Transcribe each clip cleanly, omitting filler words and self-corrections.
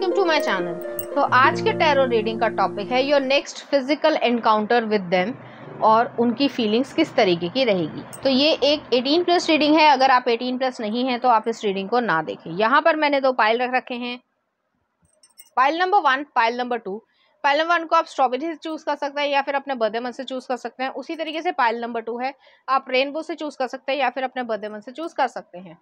Welcome to my channel. तो आज के टैरो रीडिंग का टॉपिक है your next physical encounter with them और उनकी फीलिंग्स किस तरीके की रहेगी। तो ये एक 18 प्लस रीडिंग है। अगर आप 18 प्लस नहीं हैं तो आप इस रीडिंग को ना देखें। यहाँ पर मैंने दो पाइल रख रखे हैं, pile number 1, pile number 2। Pile number 1 को आप स्ट्रॉबेरी से चूज कर सकते हैं या फिर अपने बर्थडे मंथ से चूज कर सकते हैं। उसी तरीके से पाइल नंबर 2 है, आप रेनबो से चूज कर सकते हैं या फिर अपने बर्थडे मंथ से चूज कर सकते हैं।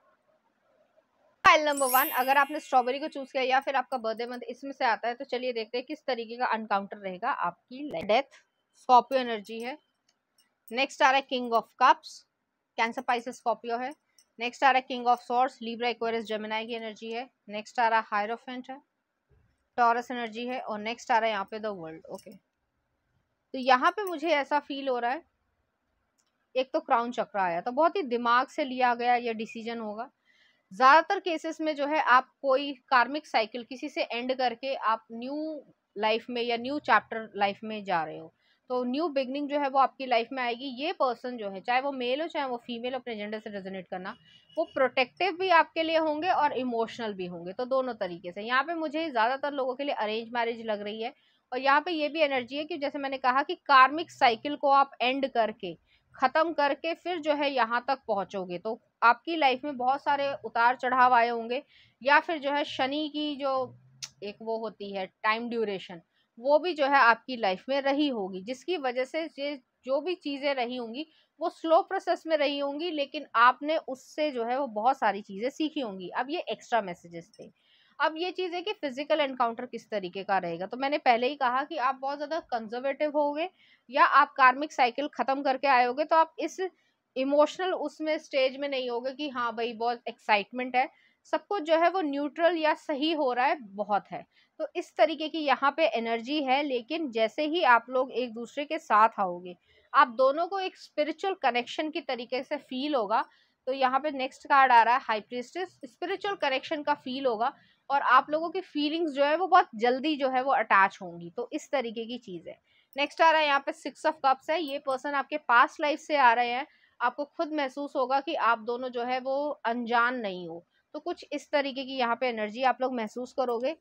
फाइल नंबर 1, अगर आपने स्ट्रॉबेरी को चूज किया या फिर आपका बर्थडे मंथ इसमें से आता है तो चलिए देखते हैं किस तरीके का एनकाउंटर रहेगा आपकी लाइफ। डेथ, स्कॉर्पियो एनर्जी है। नेक्स्ट आ रहा है king of cups, cancer Pisces Scorpio है। नेक्स्ट आ रहा है king of swords, Libra Aquarius Gemini की एनर्जी है। नेक्स्ट आ रहा है हायरोफेंट है, टॉरस एनर्जी है। और नेक्स्ट आ रहा है यहाँ पे द वर्ल्ड। ओके, तो यहाँ पे मुझे ऐसा फील हो रहा है, एक तो क्राउन चक्र आया तो बहुत ही दिमाग से लिया गया ये डिसीजन होगा। ज्यादातर केसेस में जो है आप कोई कार्मिक साइकिल किसी से एंड करके आप न्यू लाइफ में या न्यू चैप्टर लाइफ में जा रहे हो, तो न्यू बिगनिंग जो है वो आपकी लाइफ में आएगी। ये पर्सन जो है, चाहे वो मेल हो चाहे वो फीमेल, अपने जेंडर से रेजोनेट करना, वो प्रोटेक्टिव भी आपके लिए होंगे और इमोशनल भी होंगे। तो दोनों तरीके से यहाँ पे मुझे ज्यादातर लोगों के लिए अरेंज मैरिज लग रही है। और यहाँ पे ये भी एनर्जी है कि जैसे मैंने कहा कि कार्मिक साइकिल को आप एंड करके, खत्म करके फिर जो है यहाँ तक पहुंचोगे। तो आपकी लाइफ में बहुत सारे उतार चढ़ाव आए होंगे, या फिर जो है शनि की जो एक वो होती है टाइम ड्यूरेशन, वो भी जो है आपकी लाइफ में रही होगी, जिसकी वजह से ये जो भी चीजें रही होंगी वो स्लो प्रोसेस में रही होंगी, लेकिन आपने उससे जो है वो बहुत सारी चीजें सीखी होंगी। अब ये एक्स्ट्रा मैसेजेस थे। अब ये चीज है कि फिजिकल एनकाउंटर किस तरीके का रहेगा। तो मैंने पहले ही कहा कि आप बहुत ज्यादा कंजर्वेटिव होगे या आप कार्मिक साइकिल खत्म करके आए होगे, तो आप इस इमोशनल उसमें स्टेज में नहीं होगे कि हाँ भाई बहुत एक्साइटमेंट है, सब कुछ जो है वो न्यूट्रल या सही हो रहा है, बहुत है। तो इस तरीके की यहाँ पे एनर्जी है। लेकिन जैसे ही आप लोग एक दूसरे के साथ आओगे, आप दोनों को एक स्पिरिचुअल कनेक्शन की तरीके से फील होगा। तो यहाँ पे नेक्स्ट कार्ड आ रहा है हाई प्रीस्टेस, स्पिरिचुअल कनेक्शन का फील होगा और आप लोगों की फीलिंग्स जो है वो बहुत जल्दी जो है वो अटैच होंगी। तो इस तरीके की चीज है। नेक्स्ट आ रहा है यहाँ पे 6 ऑफ कप्स है। ये पर्सन आपके पास्ट लाइफ से आ रहे हैं। आपको खुद महसूस होगा कि आप दोनों जो है वो अनजान नहीं हो। तो कुछ इस तरीके की यहाँ पे एनर्जी आप लोग महसूस करोगे।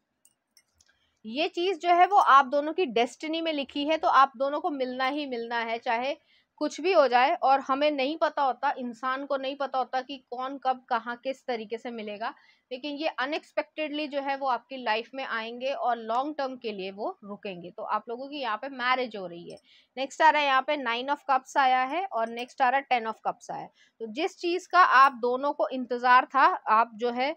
ये चीज जो है वो आप दोनों की डेस्टिनी में लिखी है, तो आप दोनों को मिलना ही मिलना है, चाहे कुछ भी हो जाए। और हमें नहीं पता होता, इंसान को नहीं पता होता कि कौन कब कहाँ किस तरीके से मिलेगा, लेकिन ये अनएक्सपेक्टेडली जो है वो आपकी लाइफ में आएंगे और लॉन्ग टर्म के लिए वो रुकेंगे। तो आप लोगों की यहाँ पे मैरिज हो रही है। नेक्स्ट आ रहा है यहाँ पे 9 ऑफ कप्स आया है और नेक्स्ट आ रहा है 10 ऑफ कप्स आया है। तो जिस चीज का आप दोनों को इंतजार था, आप जो है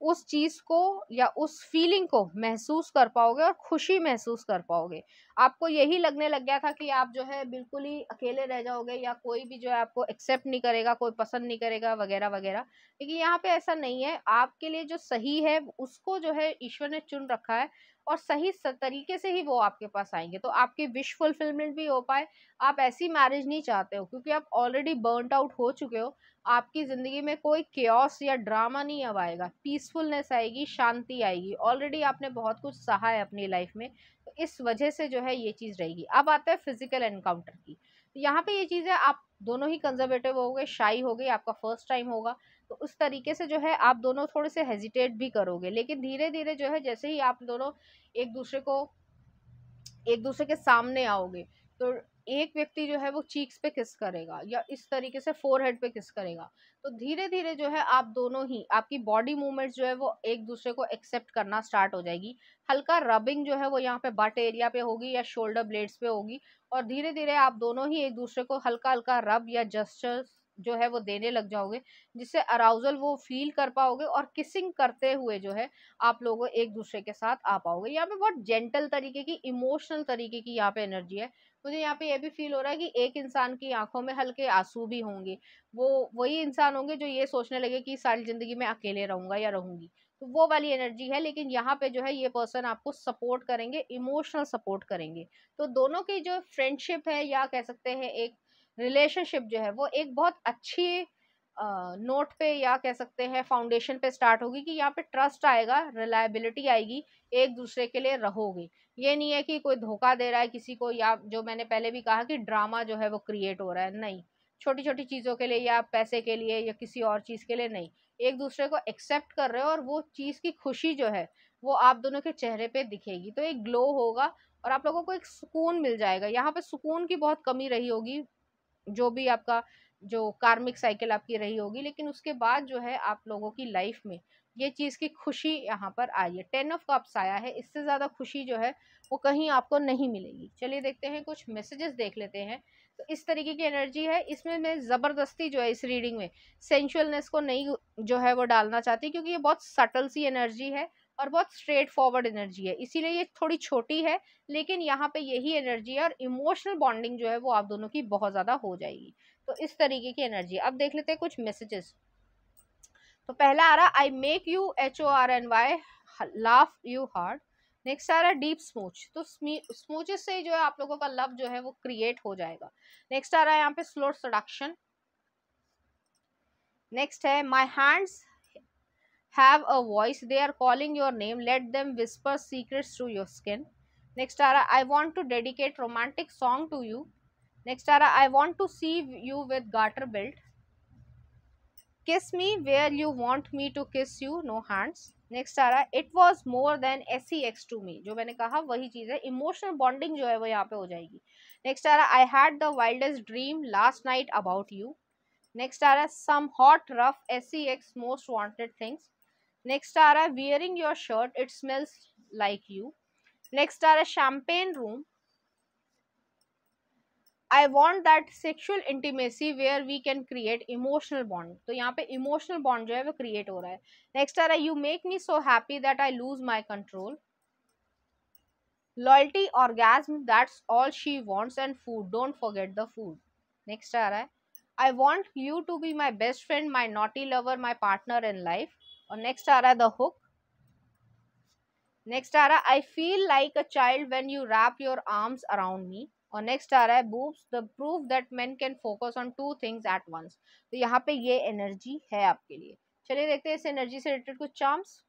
उस चीज को या उस फीलिंग को महसूस कर पाओगे और खुशी महसूस कर पाओगे। आपको यही लगने लग गया था कि आप जो है बिल्कुल ही अकेले रह जाओगे या कोई भी जो है आपको एक्सेप्ट नहीं करेगा, कोई पसंद नहीं करेगा वगैरह वगैरह। लेकिन यहाँ पे ऐसा नहीं है। आपके लिए जो सही है उसको जो है ईश्वर ने चुन रखा है और सही तरीके से ही वो आपके पास आएंगे। तो आपकी विश फुलफिलमेंट भी हो पाए। आप ऐसी मैरिज नहीं चाहते हो क्योंकि आप ऑलरेडी बर्नड आउट हो चुके हो। आपकी जिंदगी में कोई केओस या ड्रामा नहीं अब आएगा, पीसफुलनेस आएगी, शांति आएगी। ऑलरेडी आपने बहुत कुछ सहा है अपनी लाइफ में, तो इस वजह से जो है ये चीज रहेगी। अब आता है फिजिकल एनकाउंटर की। तो यहाँ पे ये चीज है, आप दोनों ही कंजर्वेटिव हो गए, शाई हो गए, आपका फर्स्ट टाइम होगा। तो उस तरीके से जो है आप दोनों थोड़े से हेजिटेट भी करोगे, लेकिन धीरे धीरे जो है जैसे ही आप दोनों एक दूसरे को एक दूसरे के सामने आओगे, तो एक व्यक्ति जो है वो चीक्स पे किस करेगा या इस तरीके से फोरहेड पे किस करेगा। तो धीरे धीरे जो है आप दोनों ही, आपकी बॉडी मूवमेंट्स जो है वो एक दूसरे को एक्सेप्ट करना स्टार्ट हो जाएगी। हल्का रबिंग जो है वो यहाँ पे बट एरिया पे होगी या शोल्डर ब्लेड्स पे होगी। और धीरे धीरे आप दोनों ही एक दूसरे को हल्का हल्का रब या जस्चर्स जो है वो देने लग जाओगे, जिससे अराउजल वो फील कर पाओगे और किसिंग करते हुए जो है आप लोगों एक दूसरे के साथ आ पाओगे। यहाँ पे बहुत जेंटल तरीके की, इमोशनल तरीके की यहाँ पे एनर्जी है। मुझे यहाँ पे ये भी फील हो रहा है कि एक इंसान की आंखों में हल्के आंसू भी होंगे। वो वही इंसान होंगे जो ये सोचने लगे कि सारी जिंदगी में अकेले रहूंगा या रहूंगी। तो वो वाली एनर्जी है। लेकिन यहाँ पे जो है ये पर्सन आपको सपोर्ट करेंगे, इमोशनल सपोर्ट करेंगे। तो दोनों की जो फ्रेंडशिप है या कह सकते हैं एक रिलेशनशिप जो है वो एक बहुत अच्छी नोट पे या कह सकते हैं फाउंडेशन पे स्टार्ट होगी, कि यहाँ पे ट्रस्ट आएगा, रिलायबिलिटी आएगी, एक दूसरे के लिए रहोगे। ये नहीं है कि कोई धोखा दे रहा है किसी को, या जो मैंने पहले भी कहा कि ड्रामा जो है वो क्रिएट हो रहा है, नहीं। छोटी छोटी चीजों के लिए या पैसे के लिए या किसी और चीज के लिए नहीं, एक दूसरे को एक्सेप्ट कर रहे हो और वो चीज की खुशी जो है वो आप दोनों के चेहरे पे दिखेगी। तो एक ग्लो होगा और आप लोगों को एक सुकून मिल जाएगा। यहाँ पे सुकून की बहुत कमी रही होगी, जो भी आपका जो कार्मिक साइकिल आपकी रही होगी, लेकिन उसके बाद जो है आप लोगों की लाइफ में ये चीज़ की खुशी यहाँ पर आई है। 10 ऑफ कप्स आया है, इससे ज़्यादा खुशी जो है वो कहीं आपको नहीं मिलेगी। चलिए देखते हैं, कुछ मैसेजेस देख लेते हैं। तो इस तरीके की एनर्जी है, इसमें मैं ज़बरदस्ती जो है इस रीडिंग में सेंशुअलनेस को नहीं जो है वो डालना चाहती, क्योंकि ये बहुत सटल सी एनर्जी है और बहुत स्ट्रेट फॉरवर्ड एनर्जी है, इसीलिए ये थोड़ी छोटी है। लेकिन यहाँ पे यही एनर्जी है और इमोशनल बॉन्डिंग जो है वो आप दोनों की बहुत ज़्यादा हो जाएगी। तो इस तरीके की एनर्जी। अब देख लेते हैं कुछ मैसेजेस। तो पहला आ रहा, I make you HORNY laugh you hard. Next आ रहा है डीप स्मूच। तो स्मूचेस से जो है आप लोगों का लव जो है वो क्रिएट हो जाएगा। नेक्स्ट आ रहा है यहाँ पे स्लो सडक्शन। नेक्स्ट है my hands have a voice, they are calling your name, let them whisper secrets through your skin. Next are I want to dedicate romantic song to you. Next are I want to see you with garter belt. Kiss me where you want me to kiss you, no hands. Next आ रहा है it was more than SEX to me. जो मैंने कहा वही चीज़ है, emotional bonding जो है वो यहाँ पे हो जाएगी। नेक्स्ट आ रहा है I had the wildest dream last night about you. Next आ रहा है some hot rough SEX most wanted things. Next आ रहा है wearing your shirt it smells like you. Next आ रहा है champagne room. I want that sexual intimacy where we can create emotional bond. तो यहाँ पे इमोशनल बॉन्ड जो है वो क्रिएट हो रहा है। नेक्स्ट आ रहा है you make me so happy that I lose my control. Loyalty orgasm that's all she wants and food don't forget the food. Next आ रहा है I want you to be my best friend my naughty lover my partner in life. और next आ रहा है the hook. Next आ रहा है I feel like a child when you wrap your arms around me. और next आ रहा है boobs the proof that men can focus on 2 things at once. तो यहाँ पे ये एनर्जी है आपके लिए। चलिए देखते हैं इस एनर्जी से रिलेटेड कुछ चार्म्स।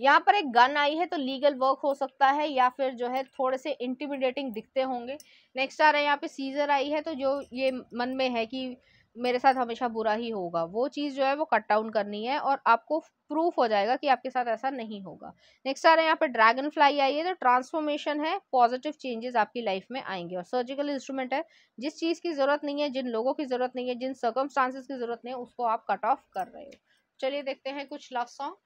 यहाँ पर एक गन आई है, तो लीगल वर्क हो सकता है या फिर जो है थोड़े से इंटिमिडेटिंग दिखते होंगे। नेक्स्ट आ रहा है यहाँ पे सीजर आई है, तो जो ये मन में है कि मेरे साथ हमेशा बुरा ही होगा, वो चीज़ जो है वो कट डाउन करनी है और आपको प्रूफ हो जाएगा कि आपके साथ ऐसा नहीं होगा। नेक्स्ट आ रहा है यहाँ पे ड्रैगन फ्लाई आई है, तो ट्रांसफॉर्मेशन है, पॉजिटिव चेंजेस आपकी लाइफ में आएंगे। और सर्जिकल इंस्ट्रूमेंट है, जिस चीज़ की जरूरत नहीं है, जिन लोगों की जरूरत नहीं है, जिन सर्कमस्टांसेस की जरूरत नहीं है, उसको आप कट ऑफ कर रहे हो। चलिए देखते हैं कुछ लव सॉन्ग।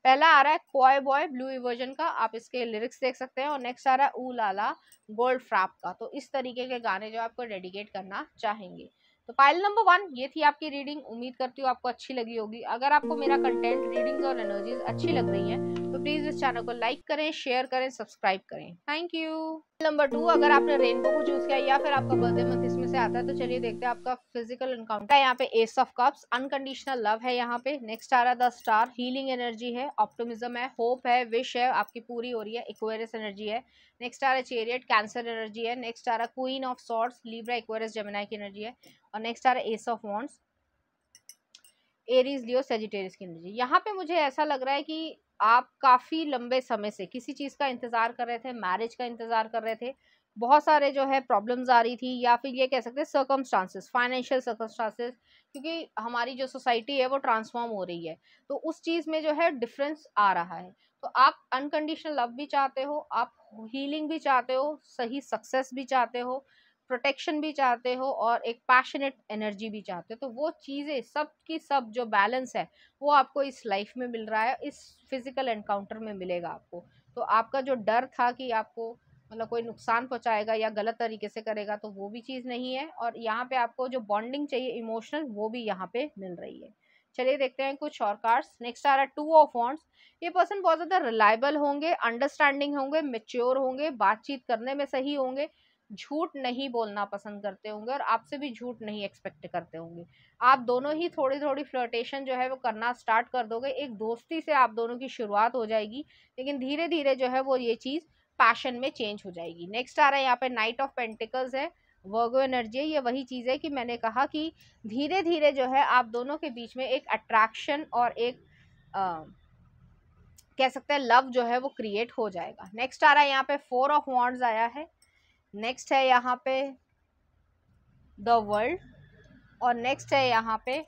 पहला आ रहा है क्वाय बॉय ब्लू वर्जन का, आप इसके लिरिक्स देख सकते हैं। और नेक्स्ट आ रहा है ऊ लाला गोल्ड फ्रैप का। तो इस तरीके के गाने जो आपको डेडिकेट करना चाहेंगे। तो पाइल नंबर 1 ये थी आपकी रीडिंग। उम्मीद करती हूँ आपको अच्छी लगी होगी। अगर आपको मेरा कंटेंट, रीडिंग्स और एनर्जीज अच्छी लग रही हैं तो प्लीज इस चैनल को लाइक करें, शेयर करें, सब्सक्राइब करें। Thank you. नंबर 2, अगर आपने रेनबो को चूज किया या फिर आपका बर्थडे मंथ इसमें से आता है, तो चलिए देखते हैं आपका फिजिकल एनकाउंटर है। यहाँ पे S of cups, unconditional love है यहाँ पे। नेक्स्ट आ रहा है द स्टार, हीलिंग एनर्जी है, ऑप्टिमिज्म है, होप है, विश है आपकी पूरी हो रही है, एक्वेरियस एनर्जी है। नेक्स्ट आ रहा है चैरियट, कैंसर एनर्जी है। नेक्स्ट आ रहा है queen of swords, Libra, Aquarius, Gemini की एनर्जी है। और नेक्स्ट आ रहा है S of wands, Aries, Leo, Sagittarius की एनर्जी। यहाँ पे मुझे ऐसा लग रहा है कि आप काफ़ी लंबे समय से किसी चीज़ का इंतज़ार कर रहे थे, मैरिज का इंतज़ार कर रहे थे, बहुत सारे जो है प्रॉब्लम्स आ रही थी, या फिर ये कह सकते हैं सर्कमस्टांसेस, फाइनेंशियल सर्कमस्टांसेस, क्योंकि हमारी जो सोसाइटी है वो ट्रांसफॉर्म हो रही है, तो उस चीज़ में जो है डिफरेंस आ रहा है। तो आप अनकंडीशनल लव भी चाहते हो, आप हीलिंग भी चाहते हो, सही सक्सेस भी चाहते हो, प्रोटेक्शन भी चाहते हो, और एक पैशनेट एनर्जी भी चाहते हो। तो वो चीज़ें सब की सब जो बैलेंस है वो आपको इस लाइफ में मिल रहा है, इस फिजिकल एनकाउंटर में मिलेगा आपको। तो आपका जो डर था कि आपको मतलब कोई नुकसान पहुंचाएगा या गलत तरीके से करेगा, तो वो भी चीज़ नहीं है। और यहाँ पे आपको जो बॉन्डिंग चाहिए इमोशनल, वो भी यहाँ पे मिल रही है। चलिए देखते हैं कुछ और कार्ड्स। नेक्स्ट आ रहा है 2 ऑफ वॉन्ड्स। ये पर्सन बहुत ज़्यादा रिलायबल होंगे, अंडरस्टैंडिंग होंगे, मेच्योर होंगे, बातचीत करने में सही होंगे, झूठ नहीं बोलना पसंद करते होंगे, और आपसे भी झूठ नहीं एक्सपेक्ट करते होंगे। आप दोनों ही थोड़ी थोड़ी फ्लर्टेशन जो है वो करना स्टार्ट कर दोगे, एक दोस्ती से आप दोनों की शुरुआत हो जाएगी, लेकिन धीरे धीरे जो है वो ये चीज़ पैशन में चेंज हो जाएगी। नेक्स्ट आ रहा है यहाँ पे नाइट ऑफ पेंटिकल्स है, वर्गो एनर्जी है। ये वही चीज़ है कि मैंने कहा कि धीरे धीरे जो है आप दोनों के बीच में एक अट्रैक्शन और एक कह सकते हैं लव जो है वो क्रिएट हो जाएगा। नेक्स्ट आ रहा है यहाँ पे 4 ऑफ वॉन्ड्स आया है। नेक्स्ट है यहाँ पे द वर्ल्ड, और नेक्स्ट है यहाँ पे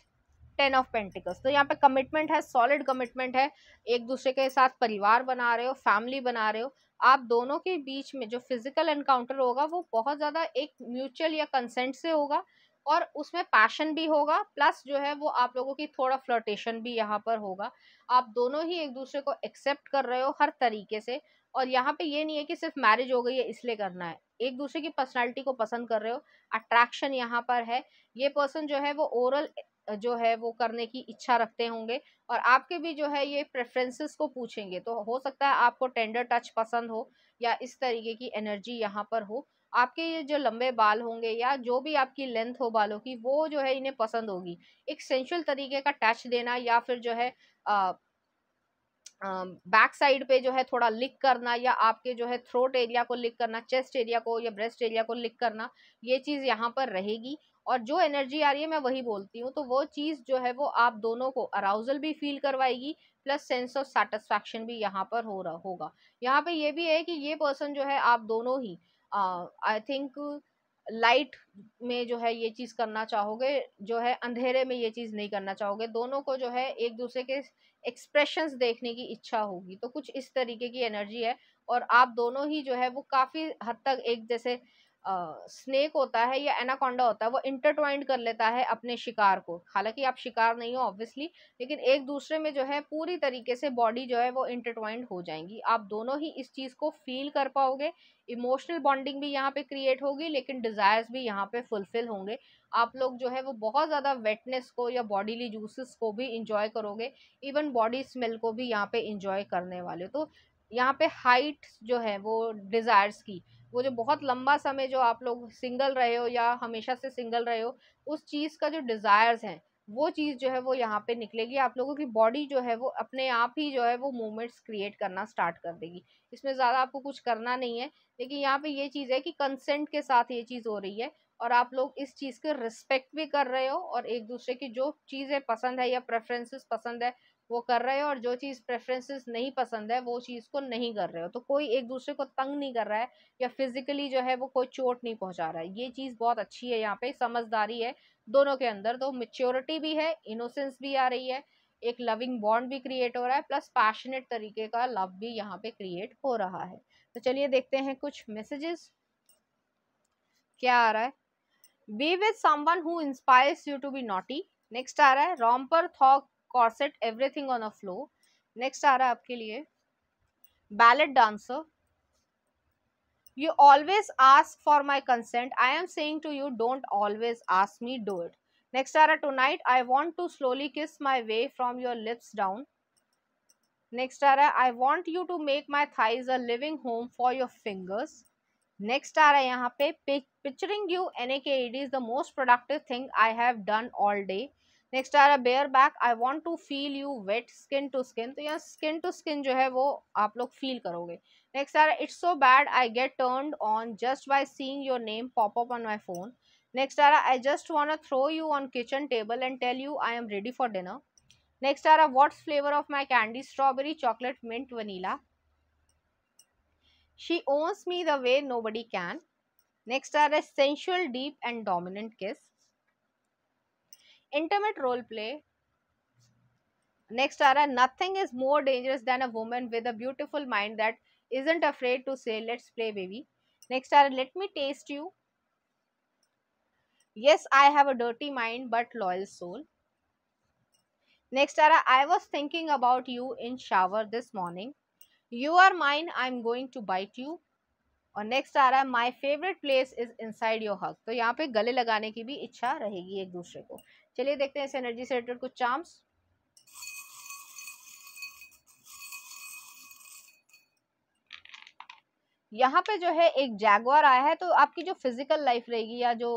10 ऑफ पेंटिकल्स। तो यहाँ पे कमिटमेंट है, सॉलिड कमिटमेंट है, एक दूसरे के साथ परिवार बना रहे हो, फैमिली बना रहे हो। आप दोनों के बीच में जो फिजिकल एनकाउंटर होगा वो बहुत ज़्यादा एक म्यूचुअल या कंसेंट से होगा, और उसमें पैशन भी होगा, प्लस जो है वो आप लोगों की थोड़ा फ्लर्टेशन भी यहाँ पर होगा। आप दोनों ही एक दूसरे को एक्सेप्ट कर रहे हो हर तरीके से, और यहाँ पे ये नहीं है कि सिर्फ मैरिज हो गई है इसलिए करना है, एक दूसरे की पर्सनालिटी को पसंद कर रहे हो, अट्रैक्शन यहाँ पर है। ये पर्सन जो है वो ओरल जो है वो करने की इच्छा रखते होंगे, और आपके भी जो है ये प्रेफरेंसेस को पूछेंगे, तो हो सकता है आपको टेंडर टच पसंद हो या इस तरीके की एनर्जी यहाँ पर हो। आपके ये जो लंबे बाल होंगे या जो भी आपकी लेंथ हो बालों की, वो जो है इन्हें पसंद होगी। एक सेंशुअल तरीके का टच देना, या फिर जो है बैक साइड पे जो है थोड़ा लिक करना, या आपके जो है थ्रोट एरिया को लिक करना, चेस्ट एरिया को या ब्रेस्ट एरिया को लिक करना, ये चीज यहाँ पर रहेगी। और जो एनर्जी आ रही है मैं वही बोलती हूँ, तो वो चीज जो है वो आप दोनों को अराउजल भी फील करवाएगी, प्लस सेंस ऑफ सेटिस्फैक्शन भी यहाँ पर हो रहा होगा। यहाँ पे ये भी है कि ये पर्सन जो है आप दोनों ही आई थिंक लाइट में जो है ये चीज करना चाहोगे, जो है अंधेरे में ये चीज नहीं करना चाहोगे। दोनों को जो है एक दूसरे के एक्सप्रेशंस देखने की इच्छा होगी, तो कुछ इस तरीके की एनर्जी है। और आप दोनों ही जो है वो काफी हद तक एक जैसे स्नेक होता है या एनाकोंडा होता है, वो इंटरट्वाइंड कर लेता है अपने शिकार को। हालांकि आप शिकार नहीं हो ऑब्वियसली, लेकिन एक दूसरे में जो है पूरी तरीके से बॉडी जो है वो इंटरट्वाइंड हो जाएंगी। आप दोनों ही इस चीज को फील कर पाओगे, इमोशनल बॉन्डिंग भी यहाँ पे क्रिएट होगी, लेकिन डिजायर्स भी यहाँ पे फुलफिल होंगे। आप लोग जो है वो बहुत ज्यादा वेटनेस को या बॉडीली जूसेस को भी इंजॉय करोगे, इवन बॉडी स्मेल को भी यहाँ पे इंजॉय करने वाले हो। तो यहाँ पे हाइट जो है वो डिजायर्स की, वो जो बहुत लंबा समय जो आप लोग सिंगल रहे हो या हमेशा से सिंगल रहे हो, उस चीज का जो डिजायर्स है वो चीज जो है वो यहाँ पे निकलेगी। आप लोगों की बॉडी जो है वो अपने आप ही जो है वो मूवमेंट्स क्रिएट करना स्टार्ट कर देगी। इसमें ज्यादा आपको कुछ करना नहीं है, लेकिन यहाँ पे ये चीज है कि कंसेंट के साथ ये चीज हो रही है, और आप लोग इस चीज के रिस्पेक्ट भी कर रहे हो, और एक दूसरे की जो चीजें पसंद है या प्रेफरेंसेस पसंद है वो कर रहे हो, और जो चीज प्रेफरेंसेस नहीं पसंद है वो चीज को नहीं कर रहे हो। तो कोई एक दूसरे को तंग नहीं कर रहा है, या फिजिकली जो है वो कोई चोट नहीं पहुंचा रहा है। ये चीज बहुत अच्छी है, यहाँ पे समझदारी है दोनों के अंदर, तो मेच्योरिटी भी है, इनोसेंस भी आ रही है, एक लविंग बॉन्ड भी क्रिएट हो रहा है, प्लस पैशनेट तरीके का लव भी यहाँ पे क्रिएट हो रहा है। तो चलिए देखते हैं कुछ मैसेजेस क्या आ रहा है। Be with someone who inspires you to be naughty. Next आ रहा है romper thong corset everything on a flow. Next आ रहा है आपके लिए ballet dancer. You always ask for my consent. I am saying to you, don't always ask me, do it. Next, Tara, tonight I want to slowly kiss my way from your lips down. Next, Tara, I want you to make my thighs a living home for your fingers. Next, Tara, यहाँ पे picturing you NAKED is the most productive thing I have done all day. Next आ रहा है bareback, I want to feel you wet skin to skin. तो यहाँ skin to skin जो है वो आप लोग फील करोगे। नेक्स्ट आ रहा है it's so bad I get turned on just by seeing your name pop up on my phone. Next आ रहा है I just wanna throw you on kitchen table and tell you I am ready for dinner. Next आ रहा है what's flavor of my candy? Strawberry, chocolate, mint, vanilla. She owns me the way nobody can. Next आ रहा है sensual, deep and dominant kiss. Intimate role play. Next आ रहा है nothing is more dangerous than a woman with a beautiful mind that isn't afraid to say let's play baby. Next आ रहा है let me taste you. Yes, I have a dirty mind but loyal soul. Next आ रहा है I was thinking about you in shower this morning. You are mine, I'm going to bite you. और next आ रहा है my favourite place is inside your hug. तो यहाँ पे गले लगाने की भी इच्छा रहेगी एक दूसरे को। चलिए देखते हैं इस एनर्जी से रिलेटेड कुछ चार्म्स। यहाँ पे जो है एक जैगुआर आया है, तो आपकी जो फिजिकल लाइफ रहेगी या जो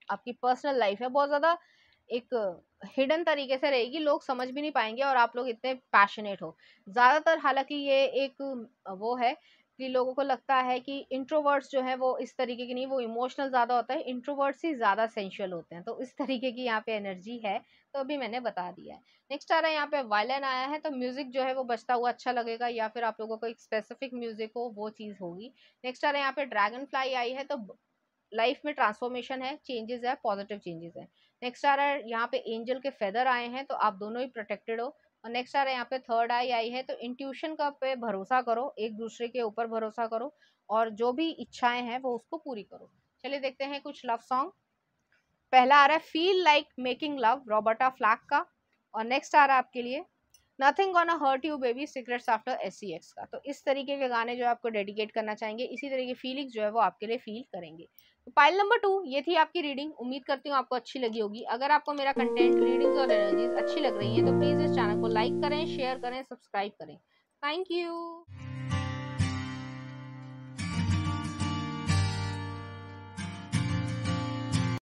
आपकी पर्सनल लाइफ है बहुत ज्यादा एक हिडन तरीके से रहेगी, लोग समझ भी नहीं पाएंगे, और आप लोग इतने पैशनेट हो ज्यादातर। हालांकि ये एक वो है कि लोगों को लगता है कि इंट्रोवर्ट्स जो है वो इस तरीके की नहीं, वो इमोशनल ज्यादा होता है, इंट्रोवर्ट्स ही ज्यादा सेंशुअल होते हैं। तो इस तरीके की यहाँ पे एनर्जी है, तो अभी मैंने बता दिया है। नेक्स्ट आ रहा है यहाँ पे वायलिन आया है, तो म्यूजिक जो है वो बजता हुआ अच्छा लगेगा, या फिर आप लोगों को एक स्पेसिफिक म्यूजिक हो वो चीज होगी। नेक्स्ट आ रहा है यहाँ पे ड्रैगन फ्लाई आई है, तो लाइफ में ट्रांसफॉर्मेशन है, चेंजेस है, पॉजिटिव चेंजेस है। नेक्स्ट आ रहा है यहाँ पे एंजल के फेदर आए हैं, तो आप दोनों ही प्रोटेक्टेड हो। और नेक्स्ट आ रहा है यहाँ पे थर्ड आई आई है, तो इंट्यूशन का पे भरोसा करो, एक दूसरे के ऊपर भरोसा करो और जो भी इच्छाएं हैं वो उसको पूरी करो। चलिए देखते हैं कुछ लव सॉन्ग। पहला आ रहा है feel like making love, Roberta Flack का। और नेक्स्ट आ रहा है आपके लिए nothing gonna hurt you baby, secrets after SCX का। तो इस तरीके के गाने जो आपको डेडिकेट करना चाहेंगे, इसी तरह की फीलिंग्स जो है वो आपके लिए फील करेंगे। तो पाइल नंबर 2 ये थी आपकी रीडिंग। उम्मीद करती हूँ आपको अच्छी लगी होगी। अगर आपको मेरा कंटेंट, रीडिंग्स और एनर्जीज अच्छी लग रही है तो प्लीज इस चैनल को लाइक करें, शेयर करें, सब्सक्राइब करें। Thank you.